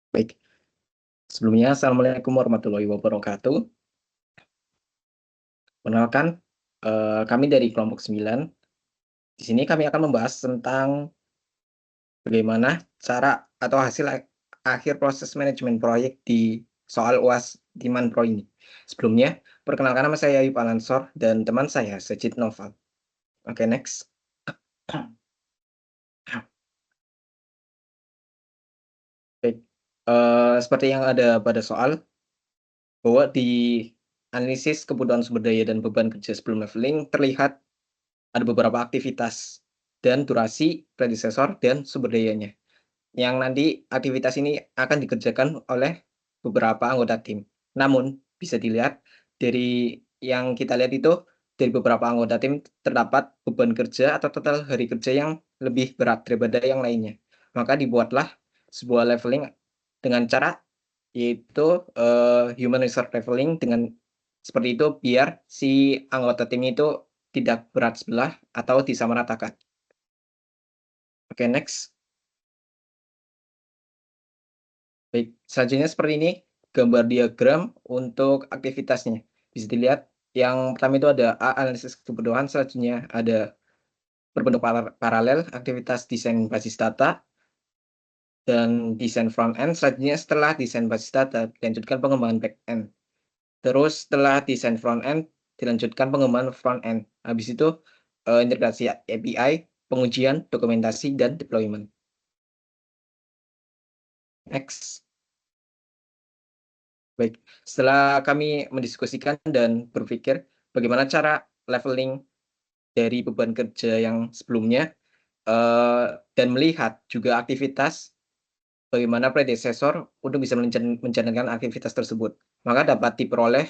Baik, sebelumnya Assalamualaikum warahmatullahi wabarakatuh. Perkenalkan, kami dari kelompok 9. Di sini kami akan membahas tentang bagaimana cara atau hasil akhir proses manajemen proyek di soal UAS Timan Pro ini. Sebelumnya, perkenalkan nama saya Ayub Alansor dan teman saya Sejid Noval. Oke, next. Baik, seperti yang ada pada soal, bahwa di analisis kebutuhan sumber daya dan beban kerja sebelum leveling terlihat ada beberapa aktivitas dan durasi, predesesor, dan sumber dayanya. Yang nanti aktivitas ini akan dikerjakan oleh beberapa anggota tim. Namun, bisa dilihat dari yang kita lihat itu, dari beberapa anggota tim terdapat beban kerja atau total hari kerja yang lebih berat daripada yang lainnya. Maka dibuatlah sebuah leveling dengan cara yaitu human resource leveling dengan seperti itu biar si anggota tim itu tidak berat sebelah atau disamaratakan. Oke, next. Baik, selanjutnya seperti ini gambar diagram untuk aktivitasnya. Bisa dilihat yang pertama itu ada A, analisis kebutuhan, selanjutnya ada berbentuk paralel, aktivitas desain basis data, dan desain front end. Selanjutnya setelah desain basis data, dilanjutkan pengembangan back end. Terus setelah desain front end, dilanjutkan pengembangan front end. Habis itu integrasi API, pengujian, dokumentasi, dan deployment. Next. Baik, setelah kami mendiskusikan dan berpikir bagaimana cara leveling dari beban kerja yang sebelumnya, dan melihat juga aktivitas bagaimana predesesor untuk bisa menjalankan aktivitas tersebut. Maka dapat diperoleh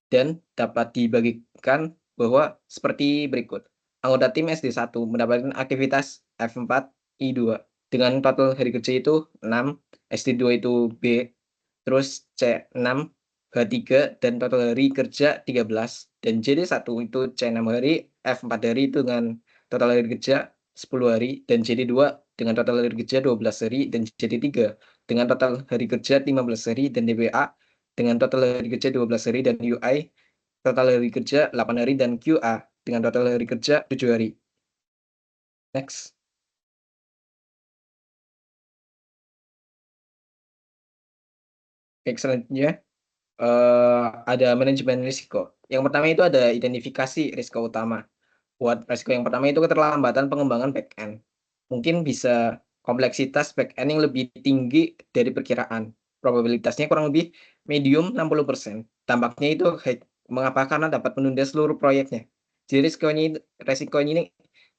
dan dapat dibagikan bahwa seperti berikut. Anggota tim SD1 mendapatkan aktivitas F4 I2 dengan total hari kerja itu 6, SD2 itu B, terus C6 H3 dan total hari kerja 13, dan JD1 itu C6 hari, F4 hari itu dengan total hari kerja 10 hari, dan JD2 dengan total hari kerja 12 hari, dan JD3 dengan total hari kerja 15 hari, dan DBA dengan total hari kerja 12 hari, dan UI total hari kerja 8 hari, dan QA dengan total hari kerja 7 hari. Next. Baik, selanjutnya ada manajemen risiko. Yang pertama itu ada identifikasi risiko utama. Buat risiko yang pertama itu keterlambatan pengembangan back-end. Mungkin bisa kompleksitas back-end yang lebih tinggi dari perkiraan. Probabilitasnya kurang lebih medium 60%. Dampaknya itu mengapa? Karena dapat menunda seluruh proyeknya. Jadi resikonya ini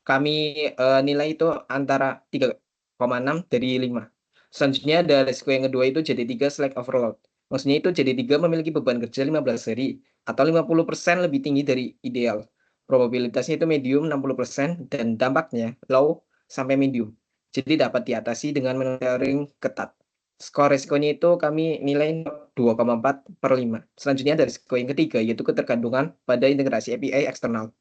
kami nilai itu antara 3,6 dari 5. Selanjutnya ada risiko yang kedua itu JD3 slack overload. Maksudnya itu JD3 memiliki beban kerja 15 hari atau 50% lebih tinggi dari ideal. Probabilitasnya itu medium 60% dan dampaknya low sampai medium. Jadi dapat diatasi dengan monitoring ketat. Skor risikonya itu kami nilai 2,4/5. Selanjutnya ada risiko yang ketiga yaitu ketergantungan pada integrasi API eksternal.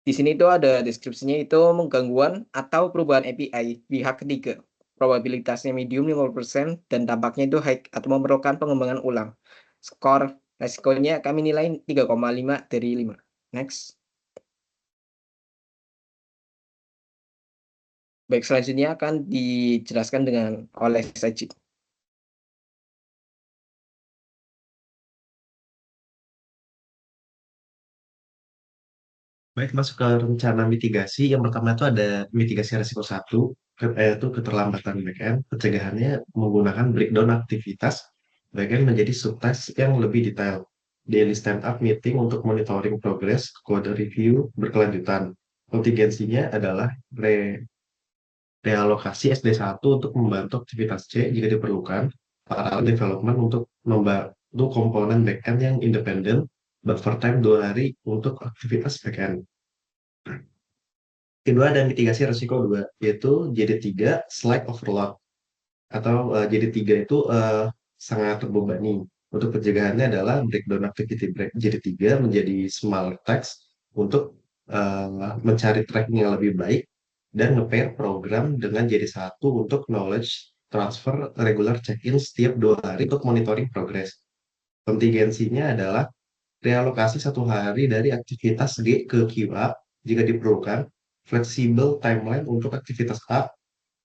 Di sini itu ada deskripsinya itu gangguan atau perubahan API pihak ketiga. Probabilitasnya medium 50% dan dampaknya itu high atau memerlukan pengembangan ulang. Skor resikonya kami nilai 3,5 dari 5. Next. Baik, selanjutnya akan dijelaskan dengan oleh Sajid. Baik, masuk ke rencana mitigasi. Yang pertama itu ada mitigasi risiko satu, yaitu keterlambatan backend. Pencegahannya menggunakan breakdown aktivitas backend menjadi subtask yang lebih detail. Daily stand-up meeting untuk monitoring progress, code review berkelanjutan. Kontingensinya adalah realokasi SD1 untuk membantu aktivitas C jika diperlukan, parallel development untuk membantu komponen backend yang independen, buffer time 2 hari untuk aktivitas backend. Kedua ada mitigasi risiko 2, yaitu JD3 slack overload atau JD3 itu sangat terbebani. Untuk pencegahannya adalah breakdown activity break JD3 menjadi small text untuk mencari tracking yang lebih baik dan nge-pair program dengan JD1 untuk knowledge transfer, regular check-in setiap 2 hari untuk monitoring progres. Kontingensinya adalah realokasi 1 hari dari aktivitas G ke QA jika diperlukan, fleksibel timeline untuk aktivitas A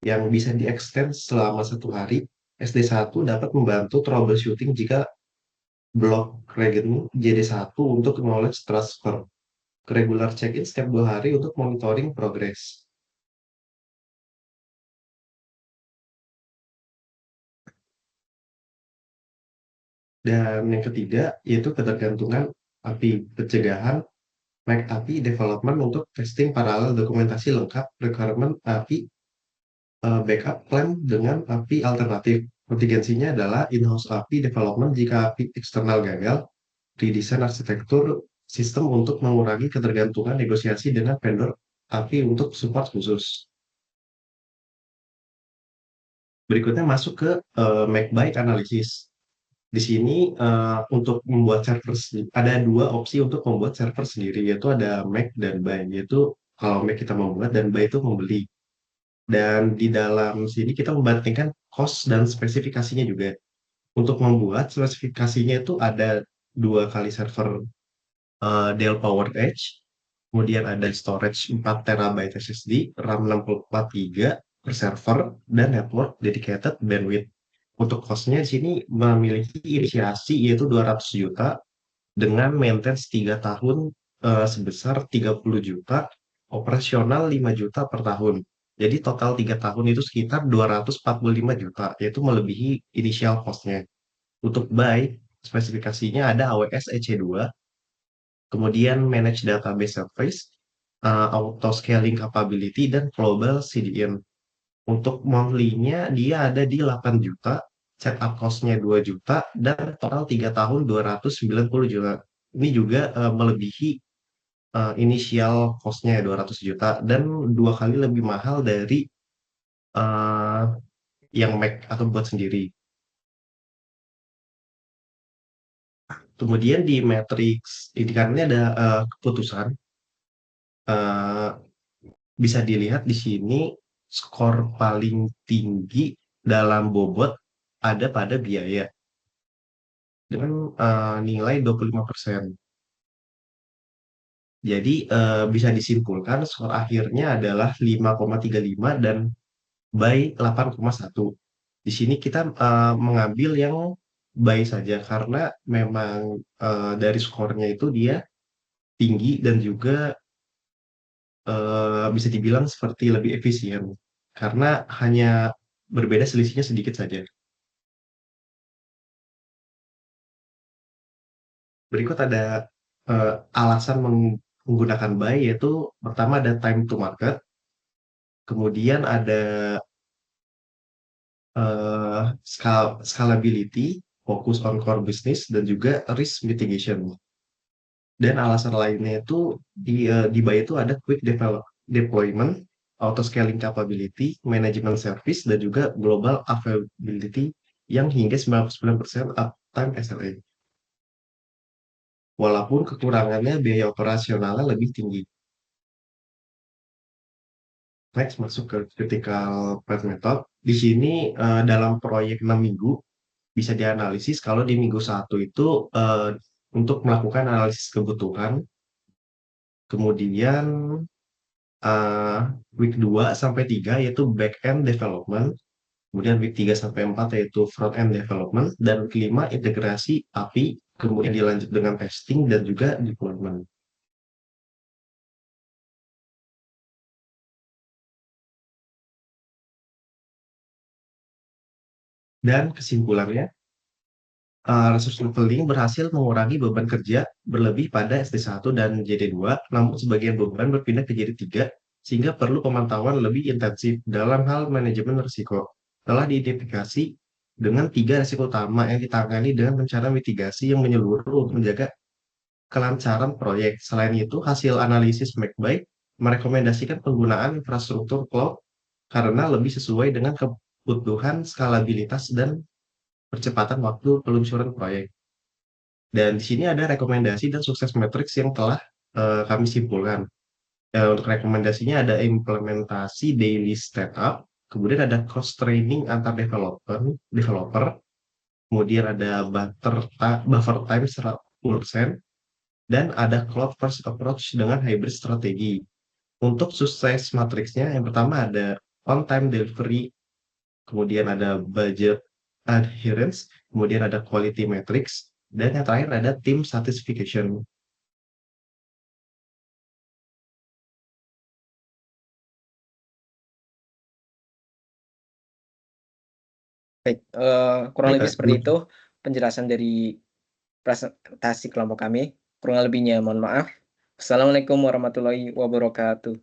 yang bisa di-extend selama 1 hari. SD1 dapat membantu troubleshooting jika blok rekening JD1 untuk knowledge transfer. Regular check-in setiap 2 hari untuk monitoring progress. Dan yang ketiga, yaitu ketergantungan API pencegahan Make API development untuk testing paralel dokumentasi lengkap requirement API backup plan dengan API alternatif. Kontingensinya adalah in-house API development jika API eksternal gagal, redesign arsitektur sistem untuk mengurangi ketergantungan negosiasi dengan vendor API untuk support khusus. Berikutnya masuk ke make buy analysis. Di sini untuk membuat server ada 2 opsi untuk membuat server sendiri, yaitu ada make dan buy. Yaitu kalau make kita membuat dan buy itu membeli. Dan di dalam sini kita membandingkan cost dan spesifikasinya juga. Untuk membuat spesifikasinya itu ada 2 kali server Dell PowerEdge, kemudian ada storage 4 terabyte SSD, RAM 64 GB per server, dan network dedicated bandwidth. Untuk cost-nya di sini memiliki inisiasi yaitu 200 juta dengan maintenance 3 tahun sebesar 30 juta, operasional 5 juta per tahun. Jadi total 3 tahun itu sekitar 245 juta, yaitu melebihi initial cost-nya. Untuk buy, spesifikasinya ada AWS EC2, kemudian Manage Database Service, Auto Scaling Capability, dan Global CDN. Untuk monthly-nya dia ada di 8 juta, setup cost-nya 2 juta, dan total 3 tahun 290 juta. Ini juga melebihi initial cost-nya 200 juta dan 2 kali lebih mahal dari eh, yang Mac atau buat sendiri. Kemudian di matrix indicatornya ada keputusan. Eh, Bisa dilihat di sini skor paling tinggi dalam bobot ada pada biaya dengan nilai 25%. Jadi bisa disimpulkan skor akhirnya adalah 5,35 dan by 8,1. Di sini kita mengambil yang by saja karena memang dari skornya itu dia tinggi dan juga bisa dibilang seperti lebih efisien karena hanya berbeda selisihnya sedikit saja. Berikut ada alasan menggunakan buy yaitu pertama ada time to market, kemudian ada scalability, fokus on core business, dan juga risk mitigation. Dan alasan lainnya itu di buy itu ada quick deployment, auto scaling capability, management service, dan juga global availability yang hingga 99% uptime SLA. Walaupun kekurangannya biaya operasionalnya lebih tinggi. Next masuk ke critical path method. Di sini dalam proyek 6 minggu bisa dianalisis kalau di minggu 1 itu untuk melakukan analisis kebutuhan, kemudian uh, week 2 sampai 3 yaitu back end development, kemudian week 3 sampai 4 yaitu front end development, dan week 5 integrasi API, kemudian dilanjut dengan testing dan juga deployment. Dan kesimpulannya, resource leveling berhasil mengurangi beban kerja berlebih pada SD1 dan JD2, namun sebagian beban berpindah ke JD3, sehingga perlu pemantauan lebih intensif dalam hal manajemen risiko. Telah diidentifikasi dengan 3 risiko utama yang ditangani dengan rencana mitigasi yang menyeluruh untuk menjaga kelancaran proyek. Selain itu, hasil analisis McBay merekomendasikan penggunaan infrastruktur cloud karena lebih sesuai dengan kebutuhan skalabilitas dan percepatan waktu peluncuran proyek. Dan di sini ada rekomendasi dan sukses matrix yang telah kami simpulkan. Untuk rekomendasinya ada implementasi daily setup, kemudian ada cross training antar developer, kemudian ada buffer time 100%, dan ada cloud first approach dengan hybrid strategi. Untuk sukses matriksnya, yang pertama ada on time delivery, kemudian ada budget adherence, kemudian ada quality metrics, dan yang terakhir ada team satisfaction. Baik, kurang Ini lebih Kak, seperti itu penjelasan dari presentasi kelompok kami. Kurang lebihnya mohon maaf. Assalamualaikum warahmatullahi wabarakatuh.